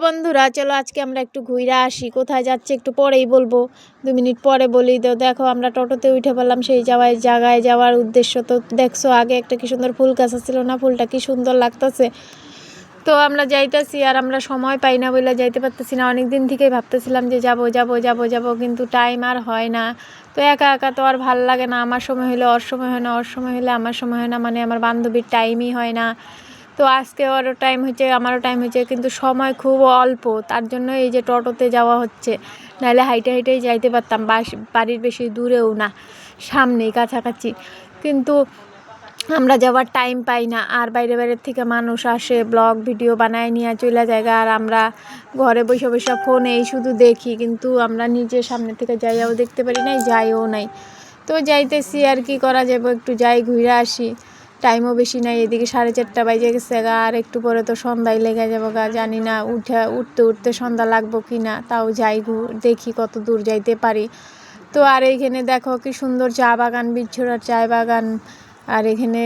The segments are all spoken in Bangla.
বন্ধুরা, চলো আজকে আমরা একটু ঘুরে আসি। কোথায় যাচ্ছে একটু পরেই বলবো, 2 মিনিট পরে বলি। তো দেখো আমরা টোটোতে উঠে পড়লাম সেই জায়গায় যাওয়ার উদ্দেশ্য। তো দেখছো আগে একটা কি সুন্দর ফুল গাছ ছিল না, ফুলটা কি সুন্দর লাগতেছে। তো আমরা যাইতেছি, আর আমরা সময় পাই না বলে যাইতে পারতেছি না। অনেক দিন থেকেই ভাবতেছিলাম যে যাব, কিন্তু টাইম আর হয় না। তো একা একা তো আর ভাল লাগে না। আমার সময় হলে ওর সময় হয় না, ওর সময় হলে আমার সময় হয় না, মানে আমার বান্ধবীর টাইমই হয় না। তো আজকে ওরও টাইম হয়েছে, আমারও টাইম হয়েছে, কিন্তু সময় খুব অল্প। তার জন্য এই যে টোটোতে যাওয়া হচ্ছে, নাহলে হাইটেই যাইতে পারতাম। বাড়ির বেশি দূরেও না, সামনেই কাছাকাছি। কিন্তু আমরা যাওয়ার টাইম পাই না। আর বাইরের থেকে মানুষ আসে, ব্লগ ভিডিও বানায় নিয়ে চলে যায়, আর আমরা ঘরে বসে ফোনেই শুধু দেখি, কিন্তু আমরা নিজের সামনে থেকে যাইও দেখতে পারি নাই, যাইও নাই। তো যাইতেছি, আর কি করা যাবে, একটু যাই ঘুরে আসি। টাইমও বেশি নাই, এদিকে 4:30 বাজে গেছে গা, আর একটু পরে তো সন্ধ্যায় লেগে যাবো গা। জানি না উঠতে সন্ধ্যা লাগবো কি না, তাও যাই দেখি কত দূর যাইতে পারি। তো আর এইখানে দেখো কি সুন্দর চা বাগান, বিচ্ছুরার চা বাগান। আর এখানে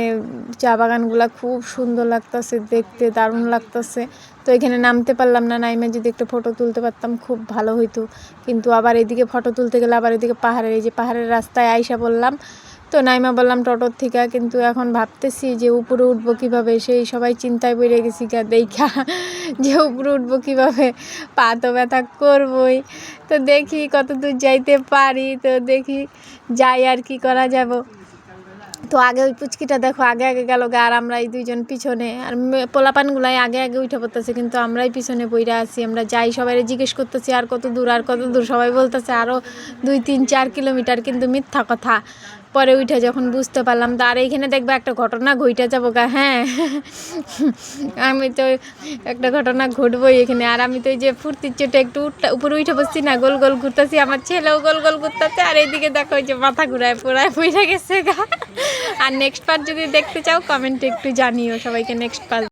চা বাগানগুলো খুব সুন্দর লাগতেছে দেখতে, দারুণ লাগতেছে। তো এখানে নামতে পারলাম না, নাইমে যদি একটা ফটো তুলতে পারতাম খুব ভালো হইতো। কিন্তু আবার এদিকে ফটো তুলতে গেলে আবার এদিকে এই যে পাহাড়ের রাস্তায় আইসা বললাম। তো নাইমা বললাম টোটোর থেকে, কিন্তু এখন ভাবতেছি যে উপরে উঠবো কীভাবে। সেই সবাই চিন্তায় পড়ে গেছি দেখা যে উপরে উঠবো কীভাবে, পা তো ব্যথা করবই। তো দেখি কত দূর যাইতে পারি, তো দেখি যাই আর কি করা যাব। তো আগে ওই পুচকিটা দেখো আগে গেল গা, আর আমরা এই দুইজন পিছনে। আর পোলাপানগুলাই আগে উঠে পড়তেছে, কিন্তু আমরাই পিছনে বইরা আছি। আমরা যাই, সবাই জিজ্ঞেস করতেছি আর কত দূর, সবাই বলতেছে আরও 2-3-4 কিলোমিটার, কিন্তু মিথ্যা কথা। পরে উঠে যখন বুঝতে পারলাম। তো আর এইখানে দেখবে একটা ঘটনা ঘইটা যাবো গা। হ্যাঁ, আমি তো একটা ঘটনা ঘটবই এখানে। আর আমি তো এই যে ফুর্তির চোটে একটু উপরে উঠে বসছি না, গোল ঘুরতেছি, আমার ছেলেও গোল ঘুরতেছে। আর এইদিকে দেখো ওই যে মাথা ঘুরায় পড়ে গেছে গা। আর নেক্সট পার্ট যদি দেখতে চাও কমেন্টে একটু জানিও। সবাইকে নেক্সট পার্ট